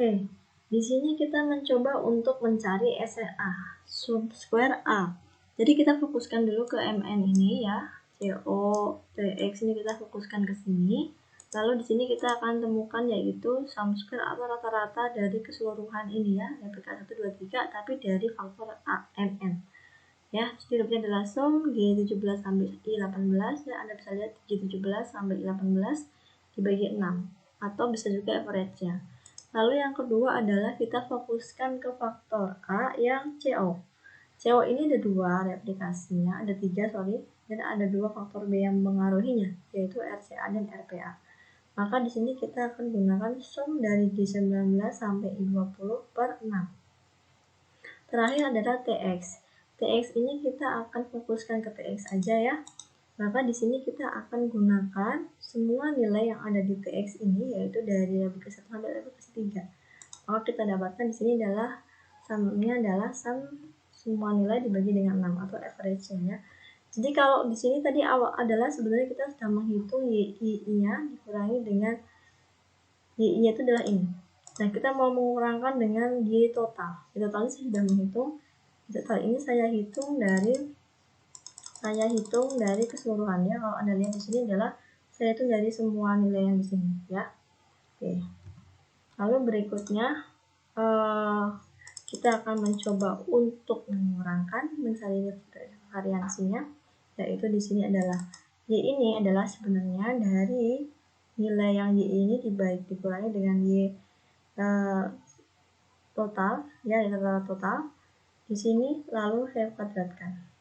Oke, di sini kita mencoba untuk mencari SLA, sum square A. Jadi kita fokuskan dulu ke MN ini ya, CO, TX ini kita fokuskan ke sini. Lalu di sini kita akan temukan yaitu sum square atau rata-rata dari keseluruhan ini ya, RPK 1, 2, 3, tapi dari faktor A, MN. Ya, jadi rupanya adalah sum G17 sampai I18, ya Anda bisa lihat G17 sampai I18 dibagi 6, atau bisa juga average-nya. Lalu yang kedua adalah kita fokuskan ke faktor A yang CO. CO ini ada 2 replikasinya, ada 3 sorry, dan ada 2 faktor B yang mengaruhinya, yaitu RCA dan RPA. Maka di sini kita akan gunakan sum dari G19 sampai I20 per 6. Terakhir adalah TX. TX ini kita akan fokuskan ke TX aja ya. Maka di sini kita akan gunakan semua nilai yang ada di TX ini, yaitu dari replikasi 1 sampai replikasi 3. Maka kita dapatkan di sini adalah sumnya adalah sum semua nilai dibagi dengan 6 atau average-nya. Jadi kalau di sini tadi awal adalah sebenarnya kita sudah menghitung YI-nya dikurangi dengan YI-nya itu adalah ini. Nah, kita mau mengurangkan dengan Y total. Y total ini saya sudah menghitung. Y total ini saya hitung dari keseluruhannya. Kalau Anda lihat di sini adalah saya hitung dari semua nilai yang di sini ya. Oke. Lalu berikutnya kita akan mencoba untuk mengurangan mencari variansinya, yaitu di sini adalah Y ini adalah sebenarnya dari nilai yang Y ini dikurangi dengan Y total ya, total di sini lalu saya kuadratkan.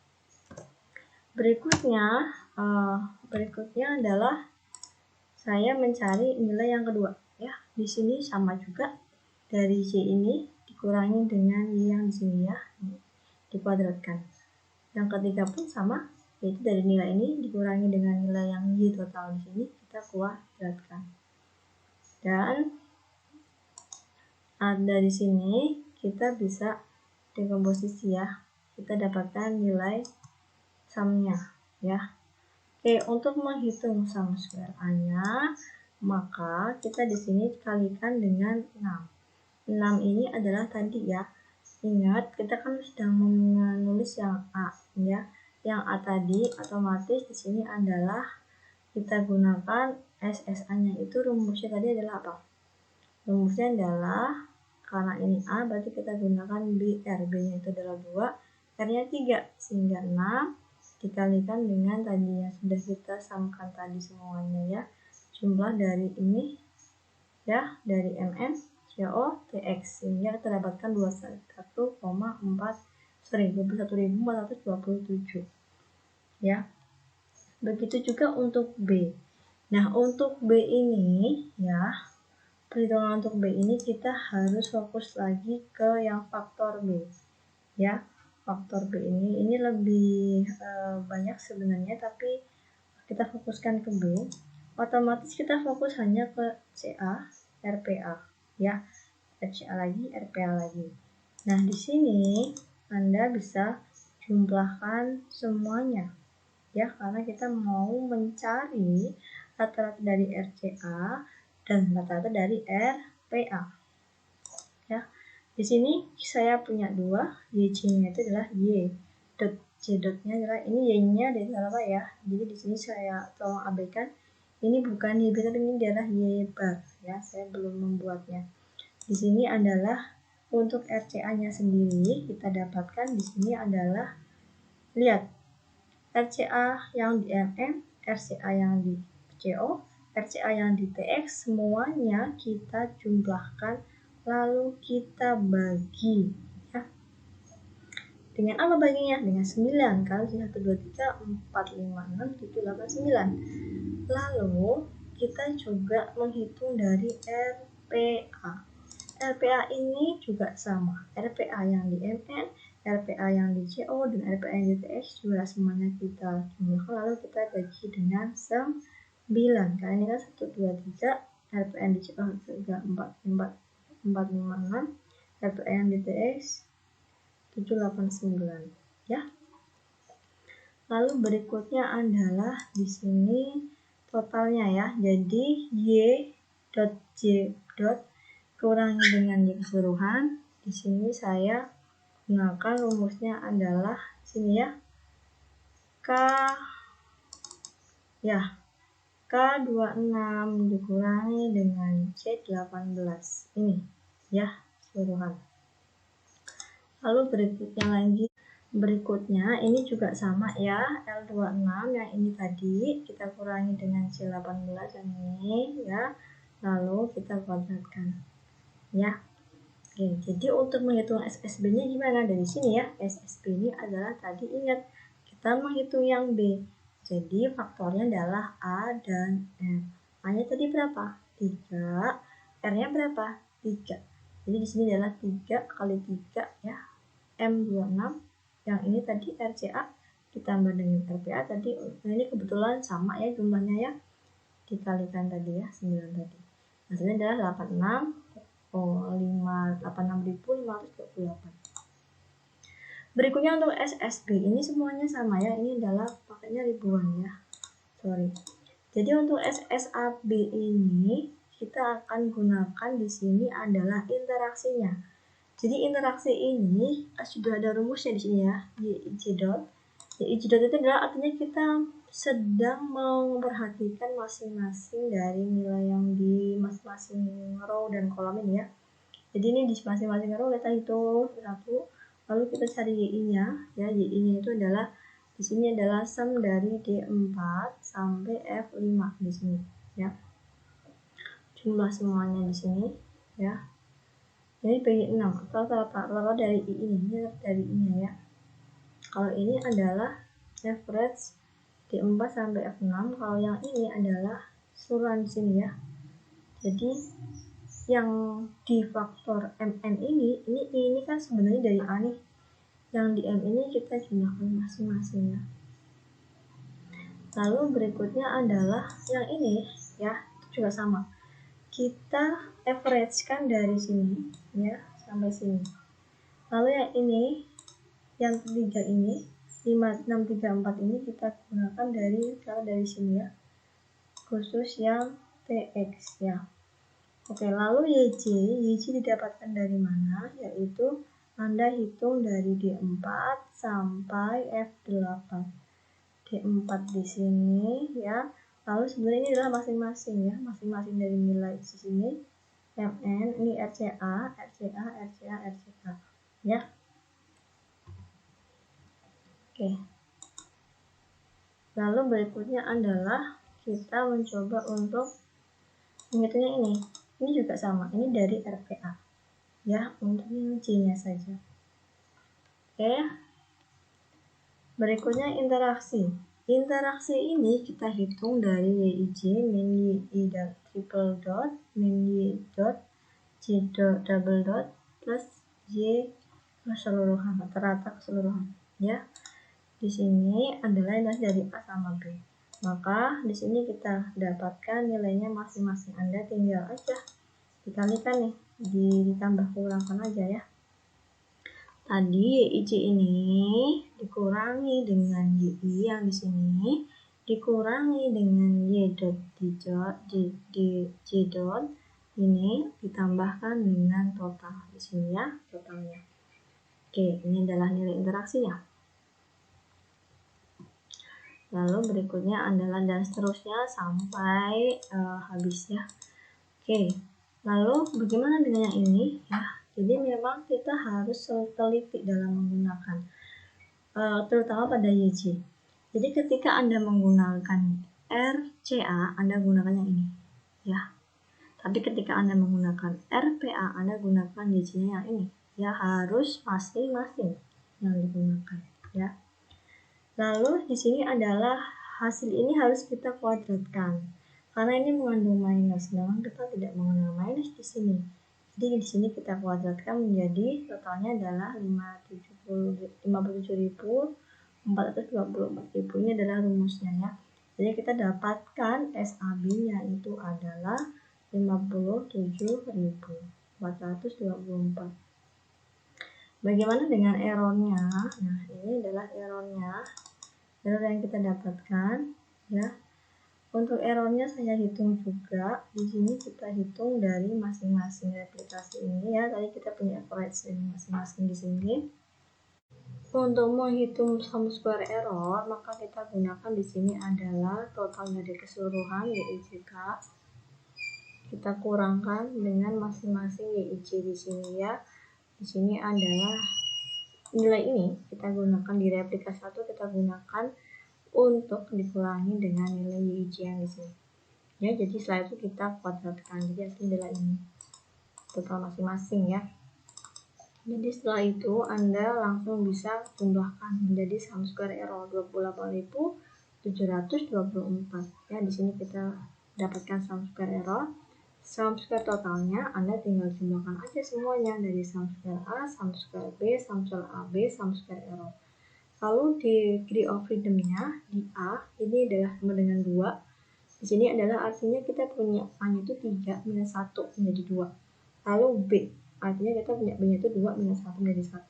Berikutnya adalah saya mencari nilai yang kedua ya. Di sini sama juga, dari Y ini dikurangi dengan Y yang di sini ya, dikuadratkan. Yang ketiga pun sama, yaitu dari nilai ini dikurangi dengan nilai yang Y total di sini, kita kuadratkan. Dan dari sini kita bisa dekomposisi ya, kita dapatkan nilai sumnya ya. Oke, untuk menghitung sum square A-nya, maka kita di sini kalikan dengan 6. 6 ini adalah tadi ya. Ingat, kita kan sedang menulis yang A ya. Yang A tadi otomatis di sini adalah kita gunakan SSA-nya, itu rumusnya tadi adalah apa? Rumusnya adalah karena ini A berarti kita gunakan BR. B-nya itu adalah 2, R-nya 3, sehingga 6 dikalikan dengan tadi yang sudah kita samakan tadi semuanya ya, jumlah dari ini ya, dari MN, CO, TX, sehingga kita dapatkan 21.427 ya. Begitu juga untuk B. Nah, untuk B ini ya, perhitungan untuk B ini kita harus fokus lagi ke yang faktor B ya. Faktor B ini lebih banyak sebenarnya, tapi kita fokuskan ke B. Otomatis kita fokus hanya ke CA, RPA ya. RCA lagi, RPA lagi. Nah, di sini Anda bisa jumlahkan semuanya ya, karena kita mau mencari rata-rata dari RCA dan rata-rata dari RPA ya. Di sini saya punya 2, YC-nya itu adalah Y dot, C dotnya adalah ini, Y-nya adalah apa ya, jadi di sini saya tolong abaikan, ini bukan Y tapi ini adalah Y bar ya, saya belum membuatnya. Di sini adalah untuk RCA-nya sendiri kita dapatkan di sini adalah, lihat, RCA yang di MM, RCA yang di CO, RCA yang di TX, semuanya kita jumlahkan lalu kita bagi ya. Dengan apa baginya? Dengan 9 kali 1, 2, 3, 4, 5, 6, 7, 8, 9. Lalu kita juga menghitung dari RPA. RPA ini juga sama, RPA yang di MN, RPA yang di CO, dan RPA yang di TX juga semuanya kita jumlahkan lalu kita bagi dengan 9. Karena ini kan 1, 2, 3, RPA yang di CO 3, 4, 5, 6, RPA yang di TX 7, 8, 9 ya. Lalu berikutnya adalah di sini totalnya ya. Jadi Y dot J dot kurangi dengan Y keseluruhan. Di sini saya gunakan rumusnya adalah sini ya. K26 dikurangi dengan C18 ini ya keseluruhan. Lalu berikutnya ini juga sama ya, L26 yang ini tadi kita kurangi dengan C18 yang ini ya, lalu kita kuadratkan ya. Oke, jadi untuk menghitung SSB nya gimana? Dari sini ya, SSB ini adalah tadi ingat kita menghitung yang B, jadi faktornya adalah A dan R. A nya tadi berapa? 3, R nya berapa? 3. Jadi di sini adalah 3 kali 3 ya, M26, yang ini tadi RCA ditambah dengan RPA tadi, nah ini kebetulan sama ya jumlahnya ya, dikalikan tadi ya 9 tadi, hasilnya adalah 86.528. Berikutnya untuk SSB ini semuanya sama ya, ini adalah pakainya ribuan ya, sorry. Jadi untuk SSAB ini kita akan gunakan di sini adalah interaksinya. Jadi interaksi ini sudah ada rumusnya di sini ya, YIJ dot. YIJ dot itu adalah artinya kita sedang memperhatikan masing-masing dari nilai yang di masing-masing row dan kolom ini ya. Jadi ini di masing-masing row kita hitung satu, lalu kita cari YI-nya ya. YI-nya itu adalah di sini adalah sum dari D4 sampai F5 di sini ya. Jumlah semuanya di sini ya. Jadi bagi 6 atau rata-rata dari I ini dari I-nya ya. Kalau ini adalah average D4 sampai F6, kalau yang ini adalah keseluruhan sini ya. Jadi yang di faktor MN ini kan sebenarnya dari A nih. Yang di M ini kita jumlahkan masing-masing ya. Lalu berikutnya adalah yang ini ya, itu juga sama. Kita average kan dari sini ya sampai sini. Lalu yang ini, yang ketiga ini 5, 6, 3, 4 ini kita gunakan dari sini ya, khusus yang TX ya. Oke, lalu YJ didapatkan dari mana? Yaitu Anda hitung dari D4 sampai F8. D4 di sini ya. Lalu sebenarnya ini adalah masing-masing ya, masing-masing dari nilai di sini. MN, ini RCA ya. Oke. Lalu berikutnya adalah kita mencoba untuk menghitungnya ini. Ini juga sama, ini dari RPA ya, untuk yang C-nya saja. Oke. Berikutnya interaksi. Interaksi ini kita hitung dari YIJ min YI triple dot min Y dot J dot double dot plus Y keseluruhan, rata-rata keseluruhan ya. Di sini adalah nilai dari A sama B. Maka di sini kita dapatkan nilainya masing-masing. Anda tinggal aja dikalikan nih, ditambah kurangkan aja ya. Tadi YIJ ini dikurangi dengan YI yang di sini, dikurangi dengan Y dot J dot ini ditambahkan dengan total di sini ya, totalnya. Oke, ini adalah nilai interaksinya. Lalu berikutnya adalah dan seterusnya sampai habis ya. Oke, lalu bagaimana dengan yang ini ya? Jadi memang kita harus teliti dalam menggunakan, terutama pada YJ. Jadi ketika Anda menggunakan RCA, Anda gunakan yang ini ya. Tapi ketika Anda menggunakan RPA, Anda gunakan YJ-nya yang ini. Ya harus masing-masing yang digunakan ya. Lalu di sini adalah hasil ini harus kita kuadratkan. Karena ini mengandung minus, sedangkan kita tidak mengenal minus di sini. Jadi di sini kita kuadratkan menjadi totalnya adalah 57.424.000. Ini adalah rumusnya ya. Jadi kita dapatkan SAB-nya itu adalah 57.424. Bagaimana dengan errornya? Nah, ini adalah errornya. Error yang kita dapatkan ya. Untuk errornya saya hitung juga. Di sini kita hitung dari masing-masing replikasi ini ya. Tadi kita punya average dari masing-masing di sini. Untuk menghitung sum square error, maka kita gunakan di sini adalah total dari keseluruhan YICK. Kita kurangkan dengan masing-masing YIC di sini ya. Di sini adalah nilai ini kita gunakan di replika 1, kita gunakan untuk dikurangi dengan nilai YIC yang di sini. Ya, jadi setelah itu kita kuadratkan. Jadi hasilnya adalah ini. Total masing-masing ya. Jadi setelah itu Anda langsung bisa jumlahkan menjadi sum square error 28.724. Ya, di sini kita dapatkan sum square error. Sum square totalnya Anda tinggal jumlahkan aja semuanya dari sum square A, sum square B, sum square AB, sum square error. Lalu degree of freedom-nya di A ini adalah sama dengan 2. Di sini adalah artinya kita punya A-nya itu 3 minus 1 menjadi 2. Lalu B artinya kita punya B-nya itu 2 minus 1 menjadi 1.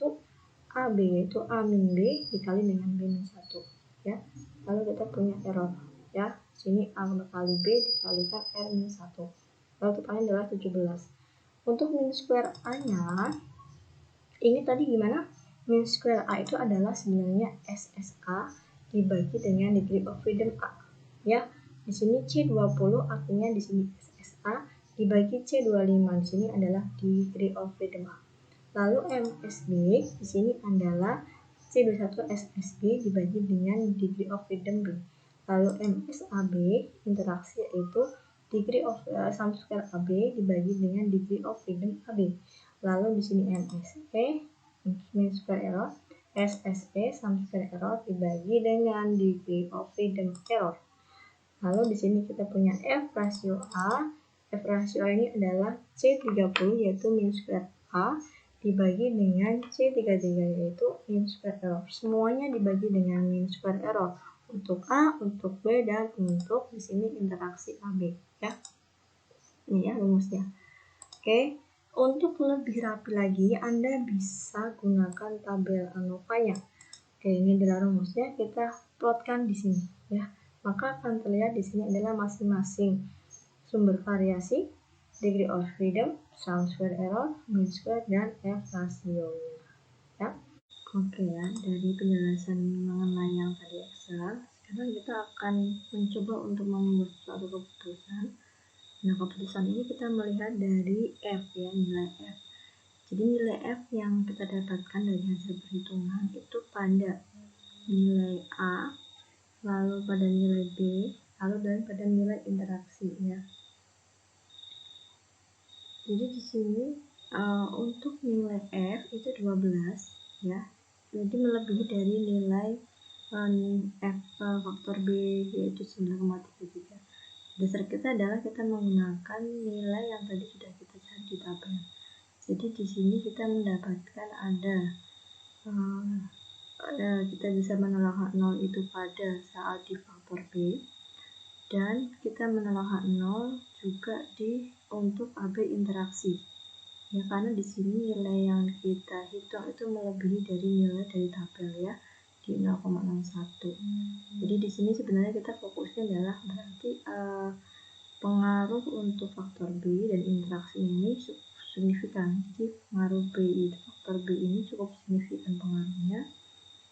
AB yaitu A min B dikali dengan B minus 1 ya. Lalu kita punya error ya. Sini A kali B dikalikan R minus 1. Lalu totalnya adalah 17. Untuk min square A-nya ini tadi gimana? Min square A itu adalah sebenarnya SSA dibagi dengan degree of freedom A ya. Di sini C20 artinya di sini SSA dibagi C25, di sini adalah degree of freedom A. Lalu MSB di sini adalah C21 SSB dibagi dengan degree of freedom B. Lalu MSAB interaksi yaitu degree of sum square AB dibagi dengan degree of freedom AB. Lalu di sini MSE mean square error, SSE sum square error dibagi dengan degree of freedom error. Lalu di sini kita punya F rasio A. F rasio A ini adalah C30 yaitu mean square A dibagi dengan C33 yaitu mean square error. Semuanya dibagi dengan mean square error untuk A, untuk B, dan untuk di sini interaksi AB ya. Ini ya rumusnya. Oke, untuk lebih rapi lagi Anda bisa gunakan tabel ANOVA-nya. Oke, ini adalah rumusnya, kita plotkan di sini ya. Maka akan terlihat di sini adalah masing-masing sumber variasi, degree of freedom, sum square error, mean square, dan F rasio ya. Oke ya, dari penjelasan mengenai yang tadi Excel, sekarang kita akan mencoba untuk membuat suatu keputusan. Nah, keputusan ini kita melihat dari F ya, nilai F. Jadi nilai F yang kita dapatkan dari hasil perhitungan itu pada nilai A, lalu pada nilai B, lalu dan pada nilai interaksi ya. Jadi di sini untuk nilai F itu 12 ya. Jadi melebihi dari nilai F faktor B yaitu 9,33. Dasar kita adalah kita menggunakan nilai yang tadi sudah kita cari di tabel. Jadi di sini kita mendapatkan ada kita bisa menolak 0 itu pada saat di faktor B, dan kita menolak 0 juga di untuk AB interaksi ya, karena di sini nilai yang kita hitung itu melebihi dari nilai dari tabel ya di 0,01. Jadi di sini sebenarnya kita fokusnya adalah berarti pengaruh untuk faktor B dan interaksi ini signifikan. Jadi pengaruh B itu faktor B ini cukup signifikan pengaruhnya.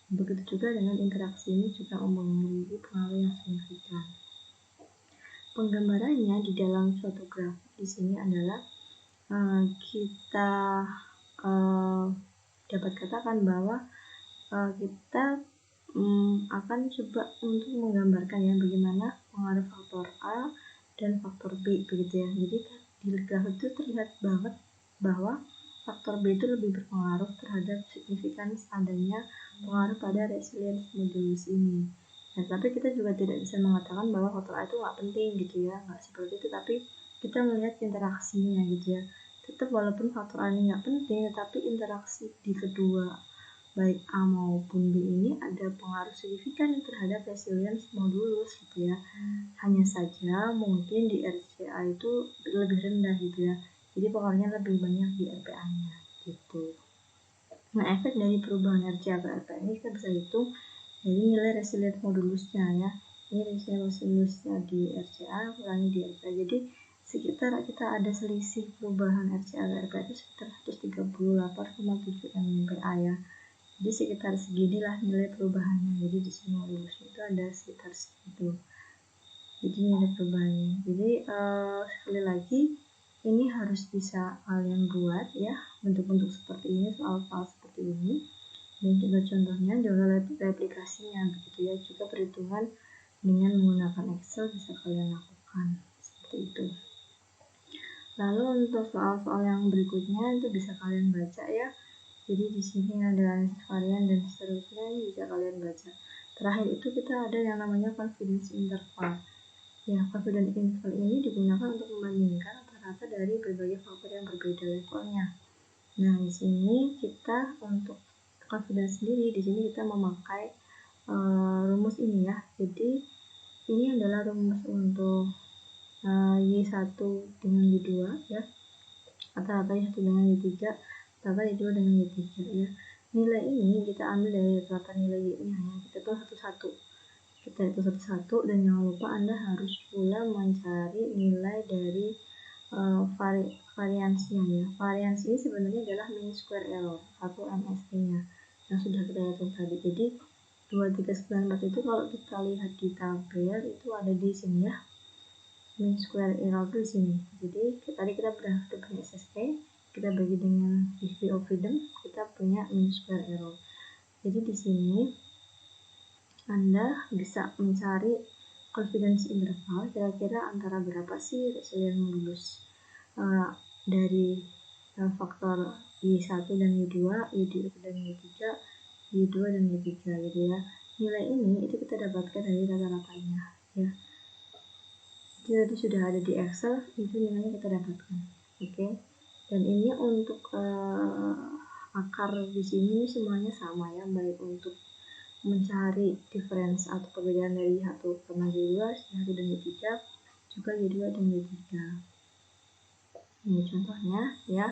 Begitu juga dengan interaksi ini juga memiliki pengaruh yang signifikan. Penggambarannya di dalam suatu grafik di sini adalah kita dapat katakan bahwa kita akan coba untuk menggambarkan ya bagaimana pengaruh faktor A dan faktor B begitu ya. Jadi di grafik itu terlihat banget bahwa faktor B itu lebih berpengaruh terhadap signifikans adanya pengaruh pada resilience modulus ini. Nah, tapi kita juga tidak bisa mengatakan bahwa faktor A itu nggak penting gitu ya, nggak seperti itu. Tapi kita melihat interaksinya gitu ya. Tetap walaupun faktor A ini nggak penting, tetapi interaksi di kedua baik A maupun B ini ada pengaruh signifikan terhadap resilience modulus gitu ya. Hanya saja mungkin di RCA itu lebih rendah gitu ya. Jadi pengaruhnya lebih banyak di RPA-nya gitu. Nah, efek dari perubahan RCA ke RPA ini kita bisa hitung dari nilai resilience modulusnya ya. ini rumusnya di RCA kurangi di RPA. Jadi sekitar kita ada selisih perubahan RCA ke RPA itu sekitar 138,7 MPa ya. Jadi sekitar seginilah nilai perubahannya. Jadi di semua rumus itu ada sekitar segitu. Jadi ini ada perubahannya. Jadi sekali lagi ini harus bisa kalian buat ya, bentuk-bentuk seperti ini, soal-soal seperti ini. Dan juga contohnya juga replikasinya begitu ya. Juga perhitungan dengan menggunakan Excel bisa kalian lakukan seperti itu. Lalu untuk soal-soal yang berikutnya itu bisa kalian baca ya. Jadi di sini ada analisis varian dan seterusnya, bisa kalian baca. Terakhir itu kita ada yang namanya confidence interval. Ya, confidence interval ini digunakan untuk membandingkan rata-rata dari berbagai faktor yang berbeda levelnya. Nah, di sini kita untuk confidence sendiri, di sini kita memakai rumus ini ya. Jadi ini adalah rumus untuk Y1 dengan Y2 ya, rata-rata Y1 dengan Y3, rata-rata Y2 dengan Y3 ya. Nilai ini kita ambil dari rata nilai Y-nya ya, kita tuh satu-satu. Kita itu satu-satu, dan jangan lupa Anda harus pula mencari nilai dari variansinya ya. Variansi ini sebenarnya adalah mean square error atau MSE-nya yang sudah kita hitung tadi. Jadi 2394 itu kalau kita lihat di tabel itu ada di sini ya. Mean square error di sini. Jadi tadi kita punya SSE, kita bagi dengan degree of freedom, kita punya mean square error. Jadi di sini Anda bisa mencari confidence interval kira-kira antara berapa sih resilient modulus dari faktor Y1 dan Y2, Y2 dan Y3, Y2 dan Y3 gitu ya. Nilai ini itu kita dapatkan dari rata-ratanya ya. Jadi tadi sudah ada di Excel, itu nilainya kita dapatkan. Oke. Dan ini untuk akar di sini semuanya sama ya, baik untuk mencari difference atau perbedaan dari Y1 sama Y2, Y1 dan Y3, juga Y2 dan Y3. Ini contohnya ya.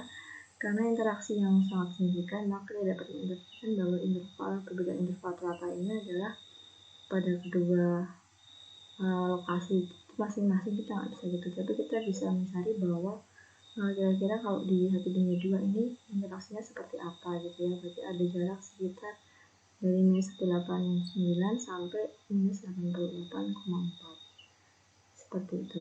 Karena interaksi yang sangat signifikan, maka kita dapat mengindikasikan bahwa perbedaan interval rata ini adalah pada kedua lokasi masing-masing kita nggak bisa gitu, tapi kita bisa mencari bahwa kira-kira kalau di 1 dan 2 ini interaksinya seperti apa gitu ya. Berarti ada jarak sekitar dari minus 189 sampai minus 88,4 seperti itu.